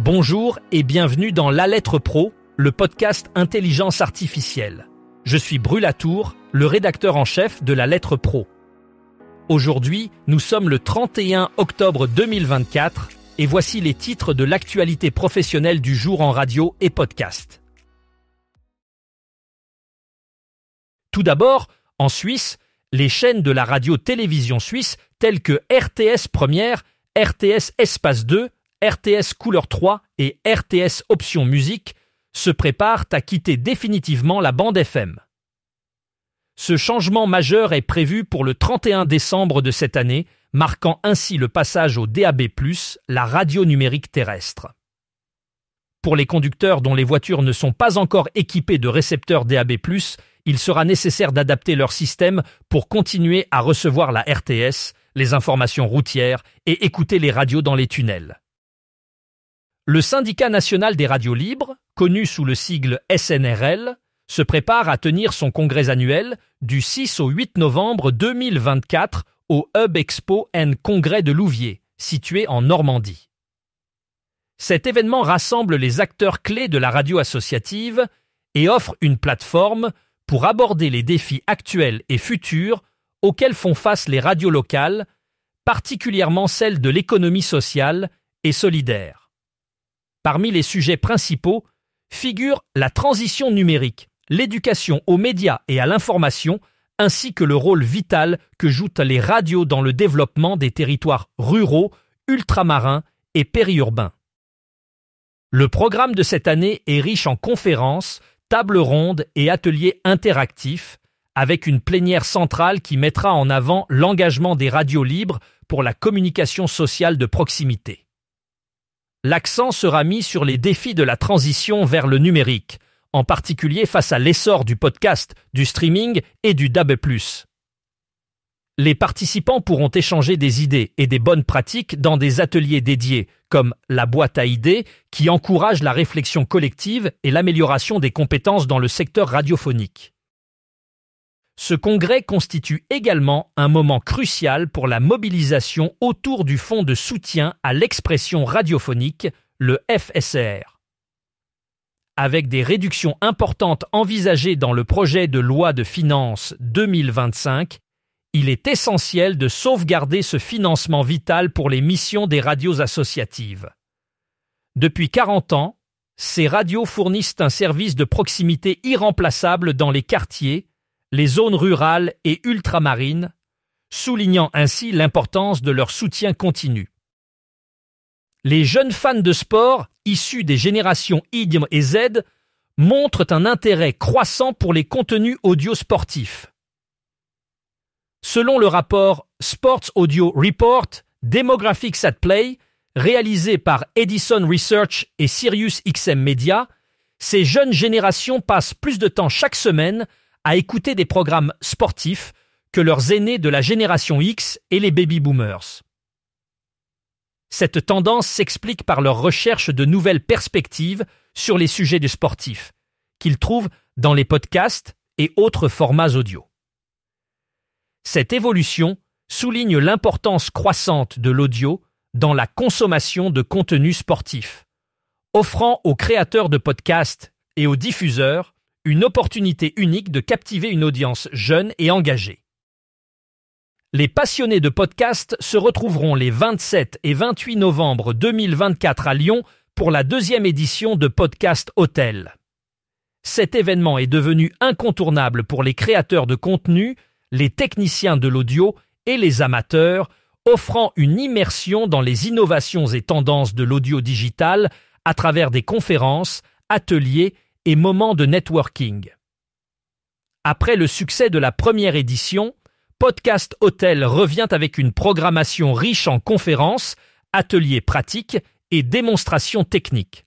Bonjour et bienvenue dans La Lettre Pro, le podcast Intelligence Artificielle. Je suis Brulatour, le rédacteur en chef de La Lettre Pro. Aujourd'hui, nous sommes le 31 octobre 2024 et voici les titres de l'actualité professionnelle du jour en radio et podcast. Tout d'abord, en Suisse, les chaînes de la radio-télévision suisse telles que RTS Première, RTS Espace 2, RTS Couleur 3 et RTS Option Musique se préparent à quitter définitivement la bande FM. Ce changement majeur est prévu pour le 31 décembre de cette année, marquant ainsi le passage au DAB+, la radio numérique terrestre. Pour les conducteurs dont les voitures ne sont pas encore équipées de récepteurs DAB+, il sera nécessaire d'adapter leur système pour continuer à recevoir la RTS, les informations routières et écouter les radios dans les tunnels. Le Syndicat national des radios libres, connu sous le sigle SNRL, se prépare à tenir son congrès annuel du 6 au 8 novembre 2024 au Hub Expo & Congrès de Louviers, situé en Normandie. Cet événement rassemble les acteurs clés de la radio associative et offre une plateforme pour aborder les défis actuels et futurs auxquels font face les radios locales, particulièrement celles de l'économie sociale et solidaire. Parmi les sujets principaux figurent la transition numérique, l'éducation aux médias et à l'information, ainsi que le rôle vital que jouent les radios dans le développement des territoires ruraux, ultramarins et périurbains. Le programme de cette année est riche en conférences, tables rondes et ateliers interactifs, avec une plénière centrale qui mettra en avant l'engagement des radios libres pour la communication sociale de proximité. L'accent sera mis sur les défis de la transition vers le numérique, en particulier face à l'essor du podcast, du streaming et du DAB+. Les participants pourront échanger des idées et des bonnes pratiques dans des ateliers dédiés, comme la boîte à idées, qui encourage la réflexion collective et l'amélioration des compétences dans le secteur radiophonique. Ce congrès constitue également un moment crucial pour la mobilisation autour du Fonds de soutien à l'expression radiophonique, le FSR. Avec des réductions importantes envisagées dans le projet de loi de finances 2025, il est essentiel de sauvegarder ce financement vital pour les missions des radios associatives. Depuis 40 ans, ces radios fournissent un service de proximité irremplaçable dans les quartiers, les zones rurales et ultramarines, soulignant ainsi l'importance de leur soutien continu. Les jeunes fans de sport, issus des générations Y et Z, montrent un intérêt croissant pour les contenus audio sportifs. Selon le rapport Sports Audio Report Demographics at Play, réalisé par Edison Research et SiriusXM Media, ces jeunes générations passent plus de temps chaque semaine à écouter des programmes sportifs que leurs aînés de la génération X et les baby-boomers. Cette tendance s'explique par leur recherche de nouvelles perspectives sur les sujets du sportif, qu'ils trouvent dans les podcasts et autres formats audio. Cette évolution souligne l'importance croissante de l'audio dans la consommation de contenus sportifs, offrant aux créateurs de podcasts et aux diffuseurs une opportunité unique de captiver une audience jeune et engagée. Les passionnés de podcasts se retrouveront les 27 et 28 novembre 2024 à Lyon pour la 2e édition de Podcast Hotel. Cet événement est devenu incontournable pour les créateurs de contenu, les techniciens de l'audio et les amateurs, offrant une immersion dans les innovations et tendances de l'audio digital à travers des conférences, ateliers et moments de networking. Après le succès de la première édition, Podcast Hotel revient avec une programmation riche en conférences, ateliers pratiques et démonstrations techniques.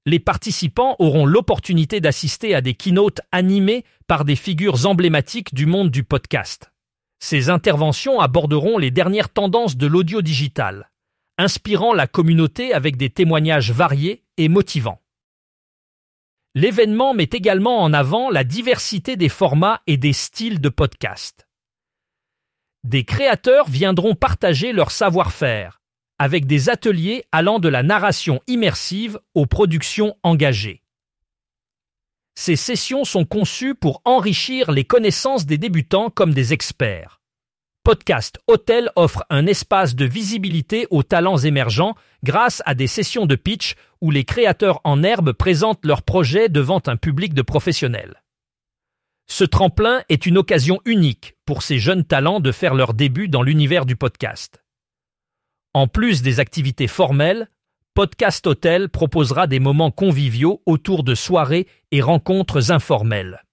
Les participants auront l'opportunité d'assister à des keynotes animées par des figures emblématiques du monde du podcast. Ces interventions aborderont les dernières tendances de l'audio digital, inspirant la communauté avec des témoignages variés et motivants. L'événement met également en avant la diversité des formats et des styles de podcast. Des créateurs viendront partager leur savoir-faire, avec des ateliers allant de la narration immersive aux productions engagées. Ces sessions sont conçues pour enrichir les connaissances des débutants comme des experts. Podcast Hotel offre un espace de visibilité aux talents émergents grâce à des sessions de pitch où les créateurs en herbe présentent leurs projets devant un public de professionnels. Ce tremplin est une occasion unique pour ces jeunes talents de faire leur début dans l'univers du podcast. En plus des activités formelles, Podcast Hotel proposera des moments conviviaux autour de soirées et rencontres informelles.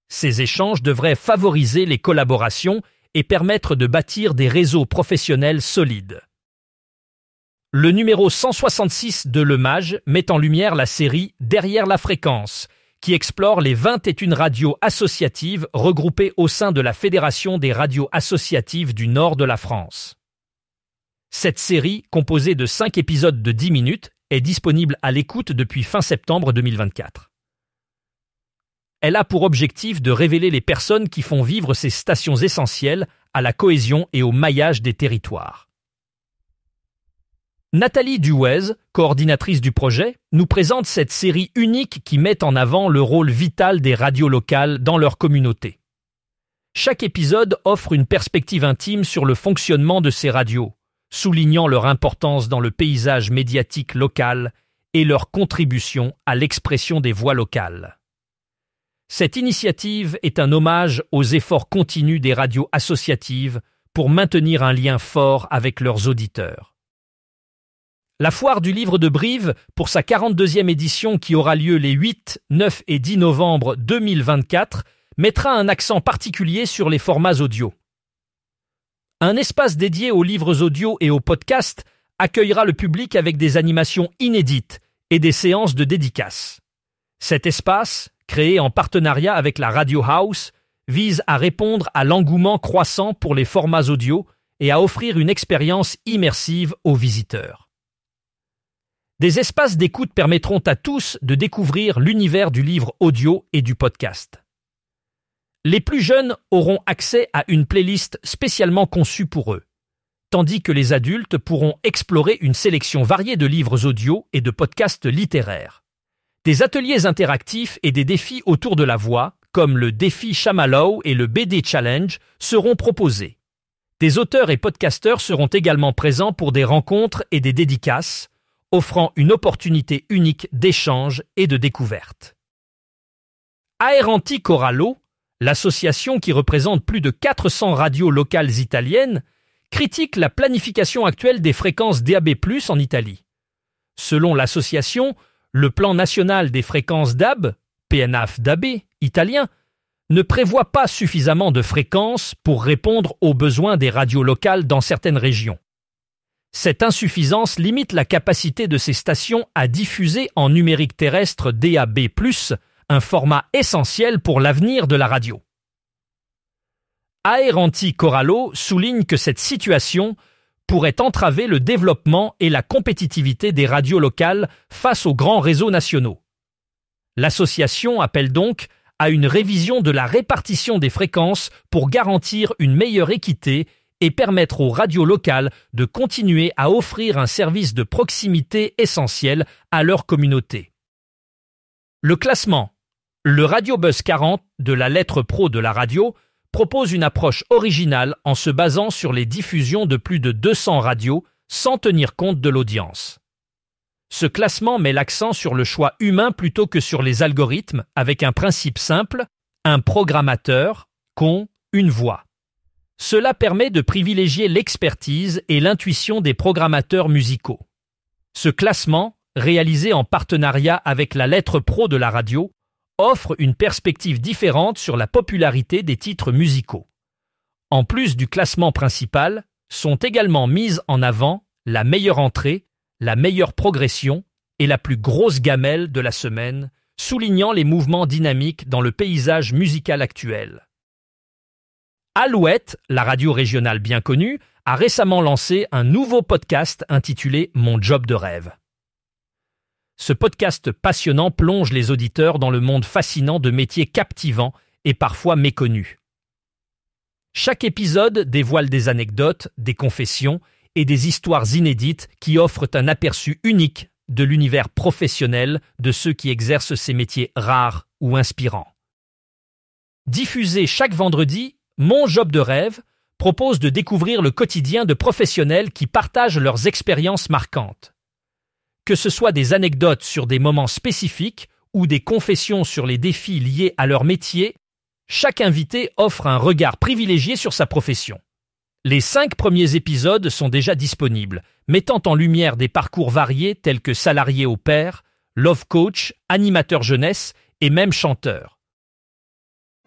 Ces échanges devraient favoriser les collaborations et permettre de bâtir des réseaux professionnels solides. Le numéro 166 de Le Mage met en lumière la série Derrière la fréquence, qui explore les 21 radios associatives regroupées au sein de la Fédération des radios associatives du nord de la France. Cette série, composée de 5 épisodes de 10 minutes, est disponible à l'écoute depuis fin septembre 2024. Elle a pour objectif de révéler les personnes qui font vivre ces stations essentielles à la cohésion et au maillage des territoires. Nathalie Duez, coordinatrice du projet, nous présente cette série unique qui met en avant le rôle vital des radios locales dans leur communauté. Chaque épisode offre une perspective intime sur le fonctionnement de ces radios, soulignant leur importance dans le paysage médiatique local et leur contribution à l'expression des voix locales. Cette initiative est un hommage aux efforts continus des radios associatives pour maintenir un lien fort avec leurs auditeurs. La Foire du Livre de Brive, pour sa 42e édition qui aura lieu les 8, 9 et 10 novembre 2024, mettra un accent particulier sur les formats audio. Un espace dédié aux livres audio et aux podcasts accueillera le public avec des animations inédites et des séances de dédicaces. Cet espace, créé en partenariat avec la Radio House, vise à répondre à l'engouement croissant pour les formats audio et à offrir une expérience immersive aux visiteurs. Des espaces d'écoute permettront à tous de découvrir l'univers du livre audio et du podcast. Les plus jeunes auront accès à une playlist spécialement conçue pour eux, tandis que les adultes pourront explorer une sélection variée de livres audio et de podcasts littéraires. Des ateliers interactifs et des défis autour de la voix, comme le défi Chamallow et le BD Challenge, seront proposés. Des auteurs et podcasteurs seront également présents pour des rencontres et des dédicaces, offrant une opportunité unique d'échange et de découverte. Aeranti Corallo, l'association qui représente plus de 400 radios locales italiennes, critique la planification actuelle des fréquences DAB+ en Italie. Selon l'association, le plan national des fréquences DAB, PNAF-DAB, italien, ne prévoit pas suffisamment de fréquences pour répondre aux besoins des radios locales dans certaines régions. Cette insuffisance limite la capacité de ces stations à diffuser en numérique terrestre DAB+, un format essentiel pour l'avenir de la radio. Aeranti Corallo souligne que cette situation pourrait entraver le développement et la compétitivité des radios locales face aux grands réseaux nationaux. L'association appelle donc à une révision de la répartition des fréquences pour garantir une meilleure équité et permettre aux radios locales de continuer à offrir un service de proximité essentiel à leur communauté. Le classement. Le Radio Buzz 40 de la lettre pro de la radio propose une approche originale en se basant sur les diffusions de plus de 200 radios sans tenir compte de l'audience. Ce classement met l'accent sur le choix humain plutôt que sur les algorithmes avec un principe simple, un programmateur, une voix. Cela permet de privilégier l'expertise et l'intuition des programmateurs musicaux. Ce classement, réalisé en partenariat avec la lettre pro de la radio, offre une perspective différente sur la popularité des titres musicaux. En plus du classement principal, sont également mises en avant la meilleure entrée, la meilleure progression et la plus grosse gamelle de la semaine, soulignant les mouvements dynamiques dans le paysage musical actuel. Alouette, la radio régionale bien connue, a récemment lancé un nouveau podcast intitulé « Mon job de rêve ». Ce podcast passionnant plonge les auditeurs dans le monde fascinant de métiers captivants et parfois méconnus. Chaque épisode dévoile des anecdotes, des confessions et des histoires inédites qui offrent un aperçu unique de l'univers professionnel de ceux qui exercent ces métiers rares ou inspirants. Diffusé chaque vendredi, Mon Job de rêve propose de découvrir le quotidien de professionnels qui partagent leurs expériences marquantes. Que ce soit des anecdotes sur des moments spécifiques ou des confessions sur les défis liés à leur métier, chaque invité offre un regard privilégié sur sa profession. Les 5 premiers épisodes sont déjà disponibles, mettant en lumière des parcours variés tels que salarié au pair, love coach, animateur jeunesse et même chanteur.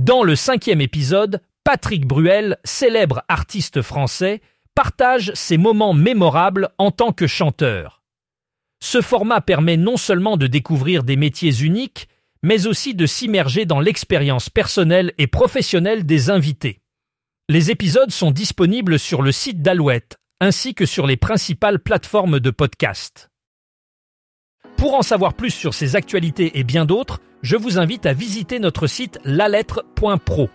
Dans le 5e épisode, Patrick Bruel, célèbre artiste français, partage ses moments mémorables en tant que chanteur. Ce format permet non seulement de découvrir des métiers uniques, mais aussi de s'immerger dans l'expérience personnelle et professionnelle des invités. Les épisodes sont disponibles sur le site d'Alouette, ainsi que sur les principales plateformes de podcast. Pour en savoir plus sur ces actualités et bien d'autres, je vous invite à visiter notre site lalettre.pro.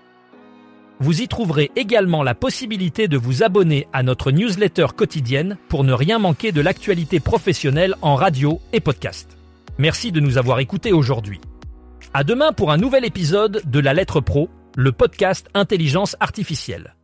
Vous y trouverez également la possibilité de vous abonner à notre newsletter quotidienne pour ne rien manquer de l'actualité professionnelle en radio et podcast. Merci de nous avoir écoutés aujourd'hui. À demain pour un nouvel épisode de La Lettre Pro, le podcast Intelligence Artificielle.